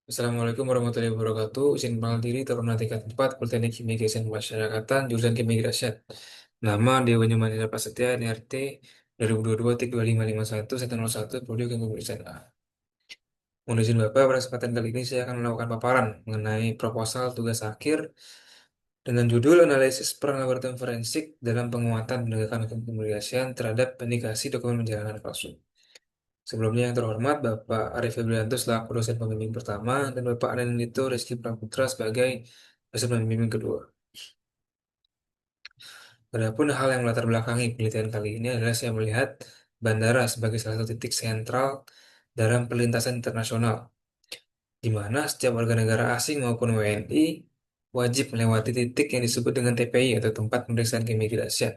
Assalamualaikum warahmatullahi wabarakatuh. Izin kenal diri, Taruna tingkat 4, Politeknik Kimia Kesan Masyarakatan, jurusan Keimigrasian. Nama Dewa Nyumanira Prasetya, NRT 2022-32551, 101, Prodi Keimigrasian A. Mohon izin Bapak, pada kesempatan kali ini saya akan melakukan paparan mengenai proposal tugas akhir dengan judul Analisis Peran Laboratorium Forensik dalam Penguatan Penegakan Hukum Keimigrasian terhadap Indikasi Dokumen Perjalanan Palsu. Sebelumnya yang terhormat Bapak Arif Febrianto selaku dosen pembimbing pertama dan Bapak Anandito Rizky Praputra sebagai dosen pembimbing kedua. Adapun hal yang melatar belakangi penelitian kali ini adalah saya melihat bandara sebagai salah satu titik sentral dalam perlintasan internasional, di mana setiap warga negara asing maupun WNI wajib melewati titik yang disebut dengan TPI atau tempat pemeriksaan keimigrasian.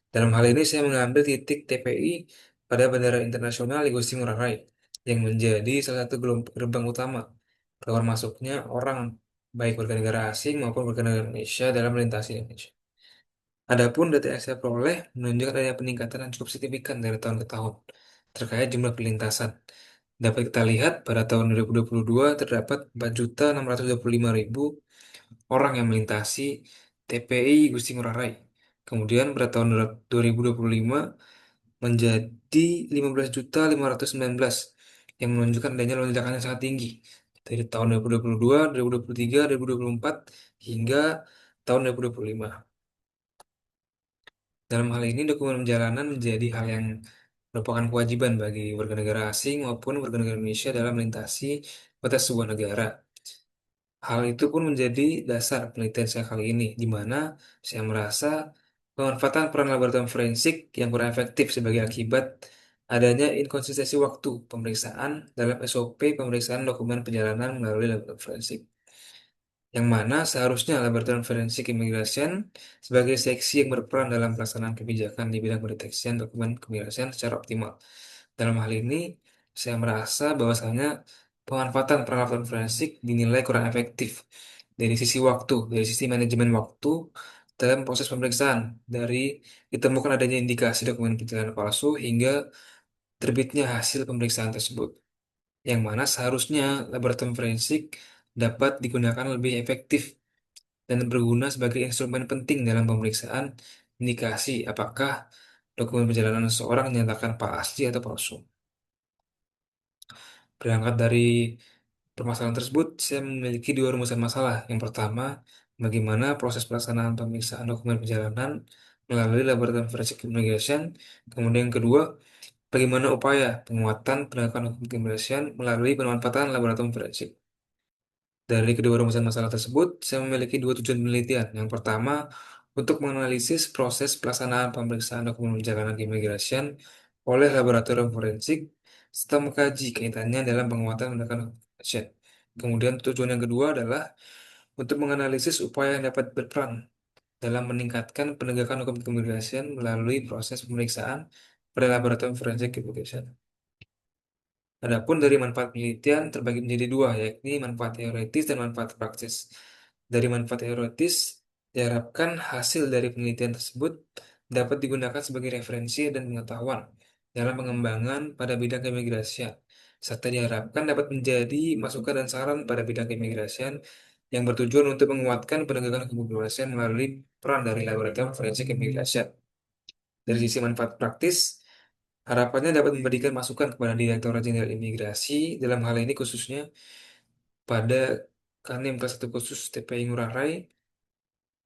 Dalam hal ini saya mengambil titik TPI pada Bandara Internasional Igusti Ngurah Rai yang menjadi salah satu gerbang utama keluar masuknya orang baik warga negara asing maupun warga negara Indonesia dalam melintasi Indonesia. Adapun data yang saya peroleh menunjukkan adanya peningkatan yang cukup signifikan dari tahun ke tahun terkait jumlah perlintasan. Dapat kita lihat pada tahun 2022 terdapat 4.625.000 orang yang melintasi TPI Gusti Ngurah Rai. Kemudian pada tahun 2025 menjadi 15.519 yang menunjukkan adanya lonjakan yang sangat tinggi dari tahun 2022, 2023, 2024 hingga tahun 2025. Dalam hal ini, dokumen perjalanan menjadi hal yang merupakan kewajiban bagi warga negara asing maupun warga negara Indonesia dalam melintasi batas sebuah negara. Hal itu pun menjadi dasar penelitian saya kali ini, di mana saya merasa pemanfaatan peran laboratorium forensik yang kurang efektif sebagai akibat adanya inkonsistensi waktu pemeriksaan dalam SOP pemeriksaan dokumen perjalanan melalui laboratorium forensik, yang mana seharusnya laboratorium forensik imigrasian sebagai seksi yang berperan dalam pelaksanaan kebijakan di bidang pendeteksian dokumen keimigrasian secara optimal. Dalam hal ini, saya merasa bahwasanya pemanfaatan peralatan forensik dinilai kurang efektif dari sisi waktu, dari sisi manajemen waktu dalam proses pemeriksaan, dari ditemukan adanya indikasi dokumen perjalanan palsu hingga terbitnya hasil pemeriksaan tersebut, yang mana seharusnya laboratorium forensik dapat digunakan lebih efektif dan berguna sebagai instrumen penting dalam pemeriksaan indikasi apakah dokumen perjalanan seseorang dinyatakan asli atau palsu. Berangkat dari permasalahan tersebut, saya memiliki dua rumusan masalah. Yang pertama, bagaimana proses pelaksanaan pemeriksaan dokumen perjalanan melalui laboratorium forensik keimigrasian. Kemudian yang kedua, bagaimana upaya penguatan penegakan hukum keimigrasian melalui pemanfaatan laboratorium forensik. Dari kedua rumusan masalah tersebut, saya memiliki dua tujuan penelitian. Yang pertama, untuk menganalisis proses pelaksanaan pemeriksaan dokumen perjalanan keimigrasian oleh laboratorium forensik, serta mengkaji kaitannya dalam penguatan penegakan hukum keimigrasian. Kemudian tujuan yang kedua adalah untuk menganalisis upaya yang dapat berperan dalam meningkatkan penegakan hukum keimigrasian melalui proses pemeriksaan pada laboratorium forensik keimigrasian. Adapun dari manfaat penelitian terbagi menjadi dua, yakni manfaat teoritis dan manfaat praktis. Dari manfaat teoritis, diharapkan hasil dari penelitian tersebut dapat digunakan sebagai referensi dan pengetahuan dalam pengembangan pada bidang keimigrasian, serta diharapkan dapat menjadi masukan dan saran pada bidang keimigrasian yang bertujuan untuk menguatkan penegakan keimigrasian melalui peran dari laboratorium forensik keimigrasian. Dari sisi manfaat praktis, harapannya dapat memberikan masukan kepada Direktorat Jenderal Imigrasi dalam hal ini khususnya pada Kandim kelas 1 khusus TPI Ngurah Rai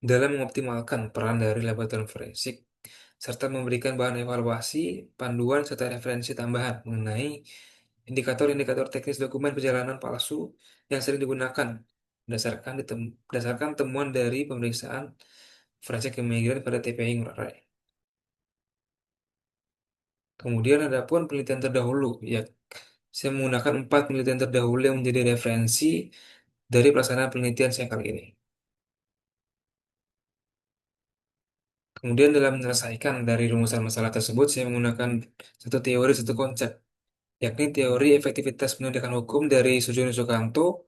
dalam mengoptimalkan peran dari laboratorium forensik serta memberikan bahan evaluasi, panduan serta referensi tambahan mengenai indikator-indikator teknis dokumen perjalanan palsu yang sering digunakan berdasarkan temuan dari pemeriksaan forensik keimigrasian pada TPI Ngurah Rai. Kemudian ada pun penelitian terdahulu, ya saya menggunakan 4 penelitian terdahulu yang menjadi referensi dari pelaksanaan penelitian saya kali ini. Kemudian dalam menyelesaikan dari rumusan masalah tersebut, saya menggunakan satu teori, satu konsep, yakni teori efektivitas penegakan hukum dari Sujono Sukanto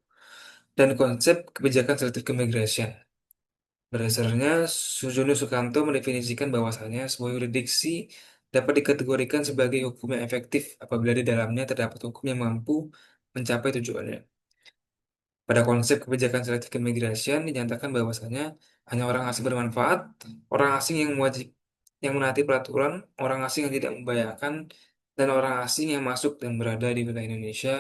dan konsep kebijakan selektif keimigrasian. Berdasarnya, Sujono Sukanto mendefinisikan bahwasanya sebuah yurisdiksi dapat dikategorikan sebagai hukum yang efektif apabila di dalamnya terdapat hukum yang mampu mencapai tujuannya. Pada konsep kebijakan selective immigration dinyatakan bahwasanya hanya orang asing bermanfaat, orang asing yang wajib yang menaati peraturan, orang asing yang tidak membahayakan, dan orang asing yang masuk dan berada di wilayah Indonesia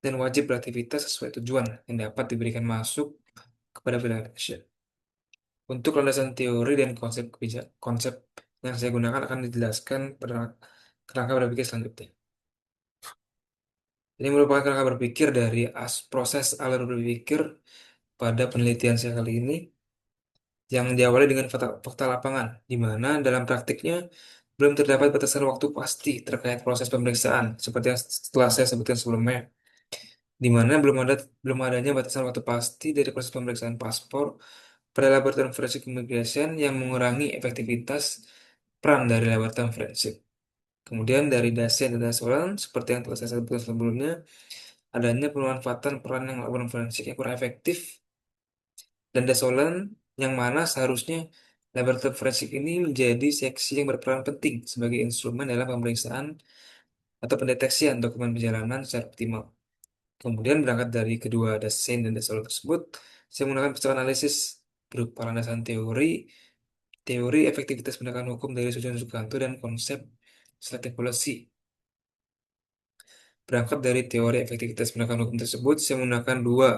dan wajib beraktivitas sesuai tujuan yang dapat diberikan masuk kepada wilayah Indonesia. Untuk landasan teori dan konsep yang saya gunakan akan dijelaskan pada kerangka berpikir selanjutnya. Ini merupakan kerangka berpikir dari proses alur berpikir pada penelitian saya kali ini yang diawali dengan fakta, fakta lapangan, di mana dalam praktiknya belum terdapat batasan waktu pasti terkait proses pemeriksaan, seperti yang setelah saya sebutkan sebelumnya, di mana belum adanya batasan waktu pasti dari proses pemeriksaan paspor pada laboratorium forensik immigration yang mengurangi efektivitas peran dari laboratorium forensik. Kemudian dari Dasen dan Dasolan, seperti yang telah saya sebutkan sebelumnya, adanya pemanfaatan peran yang laboratorium forensik yang kurang efektif dan Dasolan yang mana seharusnya laboratorium forensik ini menjadi seksi yang berperan penting sebagai instrumen dalam pemeriksaan atau pendeteksian dokumen perjalanan secara optimal. Kemudian berangkat dari kedua Dasen dan Dasolan tersebut, saya menggunakan psikoanalisis berupa landasan teori efektivitas penegakan hukum dari Sujon Sukanto dan konsep selective policy. Berangkat dari teori efektivitas penegakan hukum tersebut, saya menggunakan dua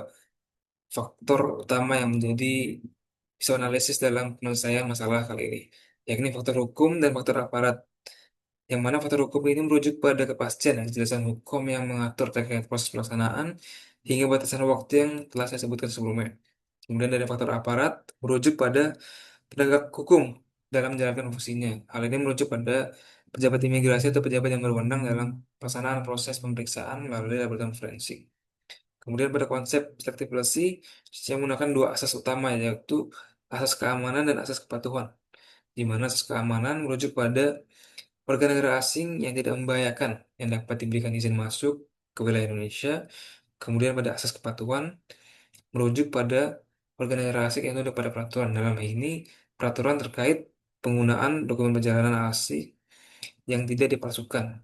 faktor utama yang menjadi psikoanalisis dalam penyelesaian masalah kali ini, yakni faktor hukum dan faktor aparat. Yang mana faktor hukum ini merujuk pada kepastian dan kejelasan hukum yang mengatur terkait proses pelaksanaan hingga batasan waktu yang telah saya sebutkan sebelumnya. Kemudian dari faktor aparat merujuk pada penegak hukum dalam menjalankan fungsinya. Hal ini merujuk pada pejabat imigrasi atau pejabat yang berwenang dalam pelaksanaan proses pemeriksaan melalui laboratorium forensik. Kemudian pada konsep selective policy, saya menggunakan dua asas utama yaitu asas keamanan dan asas kepatuhan. Di mana asas keamanan merujuk pada warga negara asing yang tidak membahayakan yang dapat diberikan izin masuk ke wilayah Indonesia. Kemudian pada asas kepatuhan merujuk pada warga negara asing yang tunduk pada peraturan. Dalam hal ini, peraturan terkait penggunaan dokumen perjalanan asing yang tidak dipalsukan.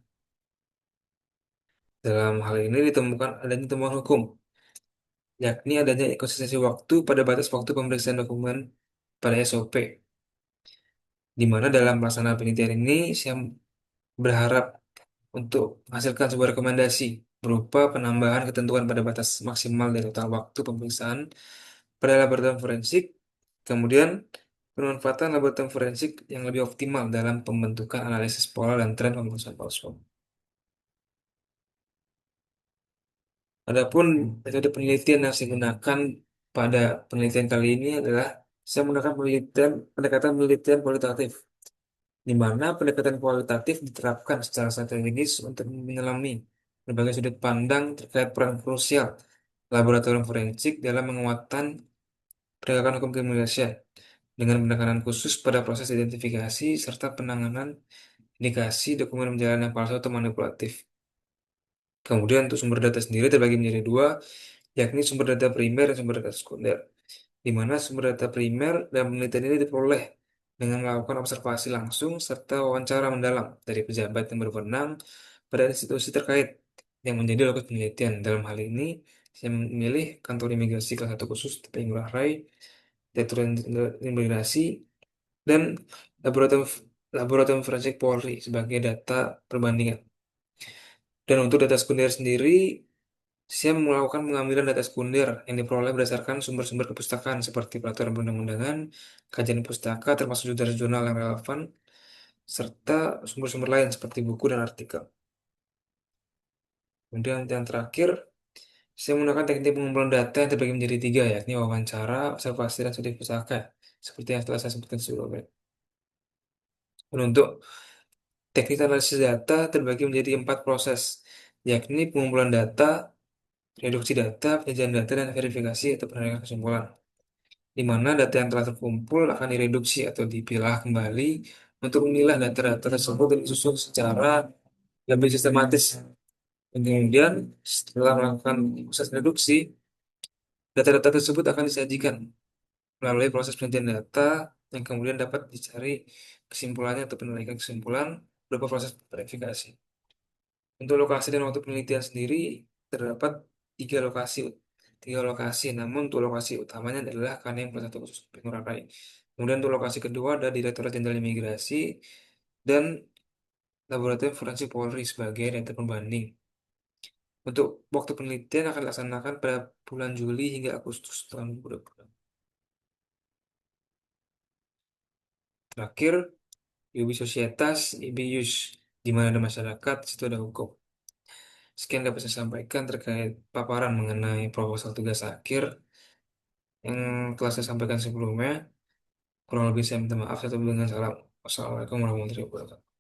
Dalam hal ini ditemukan adanya temuan hukum, yakni adanya konsistensi waktu pada batas waktu pemeriksaan dokumen pada SOP, di mana dalam pelaksanaan penelitian ini saya berharap untuk menghasilkan sebuah rekomendasi berupa penambahan ketentuan pada batas maksimal dari total waktu pemeriksaan pada laboratorium forensik, kemudian pemanfaatan laboratorium forensik yang lebih optimal dalam pembentukan analisis pola dan tren pemeriksaan paspor. Adapun metode penelitian yang saya gunakan pada penelitian kali ini adalah saya menggunakan pendekatan penelitian kualitatif, di mana pendekatan kualitatif diterapkan secara strategis untuk menyelami berbagai sudut pandang terkait peran krusial laboratorium forensik dalam menguatkan penegakan hukum keimigrasian dengan penekanan khusus pada proses identifikasi serta penanganan indikasi dokumen perjalanan yang palsu atau manipulatif. Kemudian untuk sumber data sendiri terbagi menjadi dua, yakni sumber data primer dan sumber data sekunder, di mana sumber data primer dalam penelitian ini diperoleh dengan melakukan observasi langsung serta wawancara mendalam dari pejabat yang berwenang pada institusi terkait yang menjadi lokus penelitian. Dalam hal ini, saya memilih kantor imigrasi kelas 1 khusus TPI Ngurah Rai, Direktur Imigrasi, dan laboratorium laboratorium forensik Polri sebagai data perbandingan. Dan untuk data sekunder sendiri, saya melakukan pengambilan data sekunder yang diperoleh berdasarkan sumber-sumber kepustakaan seperti peraturan perundang-undangan, kajian pustaka termasuk jurnal-jurnal yang relevan, serta sumber-sumber lain seperti buku dan artikel. Kemudian yang terakhir, saya menggunakan teknik pengumpulan data yang terbagi menjadi tiga, yakni wawancara, observasi, dan studi pustaka, seperti yang telah saya sebutkan sebelumnya. Dan untuk teknik analisis data terbagi menjadi empat proses, yakni pengumpulan data, reduksi data, penyajian data, dan verifikasi atau penarikan kesimpulan. Di mana data yang telah terkumpul akan direduksi atau dipilah kembali untuk memilah data-data tersebut dan disusun secara lebih sistematis. Dan kemudian setelah melakukan proses reduksi, data-data tersebut akan disajikan melalui proses penelitian data yang kemudian dapat dicari kesimpulannya atau penilaian kesimpulan berupa proses verifikasi. Untuk lokasi dan waktu penelitian sendiri terdapat tiga lokasi tiga lokasi, namun untuk lokasi utamanya adalah Kaneng Plaza Toko Suspek Ngurah Rai. Kemudian untuk lokasi kedua ada Direktorat Jenderal Imigrasi dan Laboratorium Forensik Polri sebagai data pembanding. Untuk waktu penelitian akan dilaksanakan pada bulan Juli hingga Agustus tahun 2020. Terakhir, Yubi Societas, Ibius, di mana ada masyarakat, di situ ada hukum. Sekian dapat saya sampaikan terkait paparan mengenai proposal tugas akhir yang telah saya sampaikan sebelumnya. Kurang lebih saya minta maaf. Saya tutup dengan salam. Wassalamualaikum warahmatullahi wabarakatuh.